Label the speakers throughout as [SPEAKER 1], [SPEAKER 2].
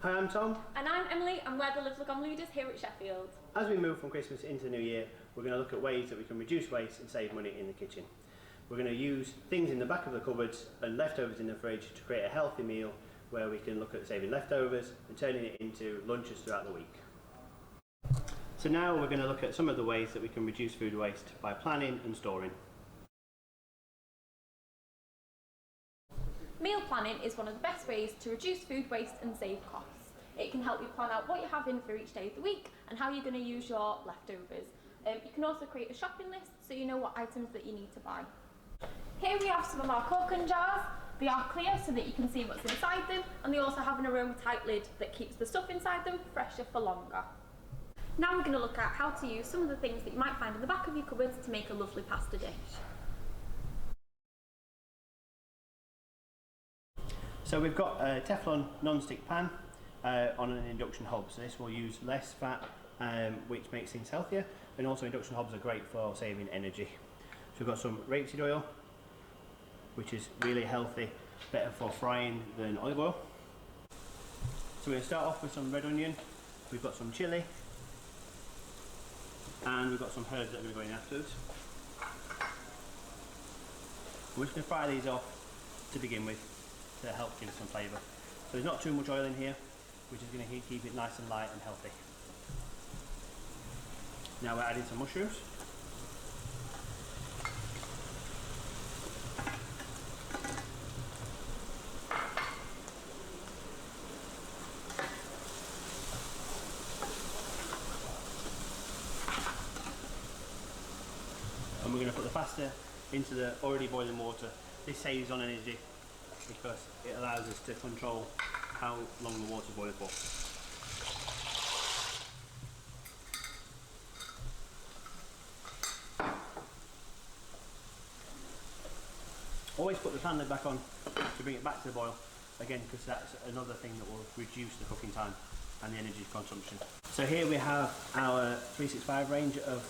[SPEAKER 1] Hi, I'm Tom.
[SPEAKER 2] And I'm Emily, and we're the Lagom leaders here at Sheffield.
[SPEAKER 1] As we move from Christmas into the new year, we're going to look at ways that we can reduce waste and save money in the kitchen. We're going to use things in the back of the cupboards and leftovers in the fridge to create a healthy meal where we can look at saving leftovers and turning it into lunches throughout the week. So now we're going to look at some of the ways that we can reduce food waste by planning and storing.
[SPEAKER 2] Meal planning is one of the best ways to reduce food waste and save costs. It can help you plan out what you're having for each day of the week and how you're going to use your leftovers. You can also create a shopping list so you know what items that you need to buy. Here we have some of our Corken jars. They are clear so that you can see what's inside them, and they also have an aroma-tight lid that keeps the stuff inside them fresher for longer. Now we're going to look at how to use some of the things that you might find in the back of your cupboards to make a lovely pasta dish.
[SPEAKER 1] So we've got a Teflon non-stick pan on an induction hob, so this will use less fat, which makes things healthier, and also induction hobs are great for saving energy. So we've got some rapeseed oil, which is really healthy, better for frying than olive oil. So we're going to start off with some red onion, we've got some chilli, and we've got some herbs that are going to go in afterwards. We're just going to fry these off to begin with to help give it some flavour. So there's not too much oil in here, which is going to keep it nice and light and healthy. Now we're adding some mushrooms. And we're going to put the pasta into the already boiling water. This saves on energy because it allows us to control how long the water boils for. Always put the pan lid back on to bring it back to the boil, again because that's another thing that will reduce the cooking time and the energy consumption. So here we have our 365 range of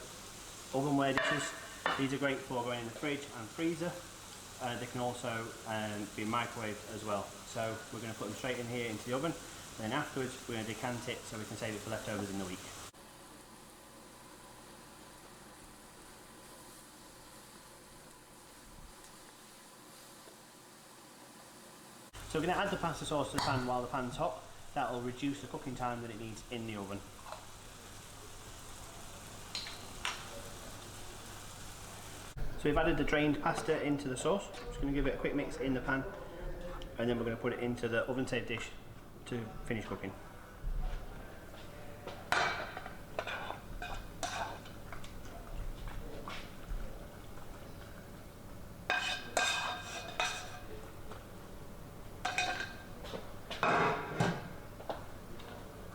[SPEAKER 1] ovenware dishes. These are great for going in the fridge and freezer. They can also be microwaved as well. So we're going to put them straight in here into the oven, and then afterwards we're going to decant it so we can save it for leftovers in the week. So we're going to add the pasta sauce to the pan while the pan's hot. That will reduce the cooking time that it needs in the oven. So we've added the drained pasta into the sauce. Just going to give it a quick mix in the pan, and then we're going to put it into the oven safe dish to finish cooking.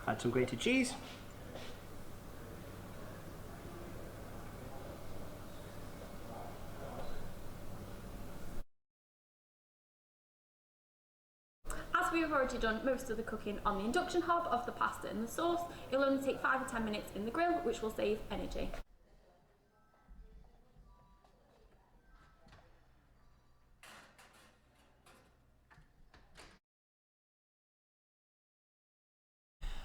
[SPEAKER 1] Add some grated cheese.
[SPEAKER 2] As we've already done most of the cooking on the induction hob of the pasta and the sauce, it'll only take 5 or 10 minutes in the grill, which will save energy.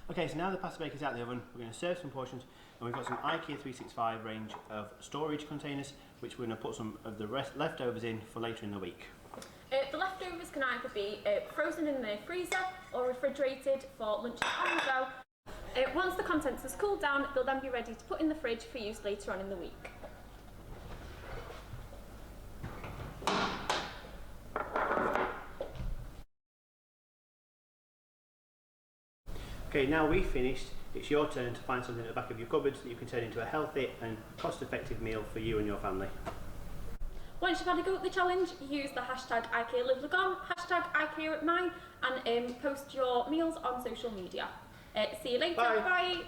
[SPEAKER 1] Okay, so now the pasta baker's out of the oven, we're going to serve some portions, and we've got some IKEA 365 range of storage containers, which we're going to put some of the leftovers in for later in the week.
[SPEAKER 2] The leftovers can either be frozen in the freezer or refrigerated for lunches on the go. Once the contents has cooled down, they'll then be ready to put in the fridge for use later on in the week.
[SPEAKER 1] Okay, now we've finished, it's your turn to find something at the back of your cupboards that you can turn into a healthy and cost-effective meal for you and your family.
[SPEAKER 2] Once you've had a go at the challenge, use the hashtag IKEA hashtag IKEA at mine, and post your meals on social media. See you later.
[SPEAKER 1] Bye.
[SPEAKER 2] Bye.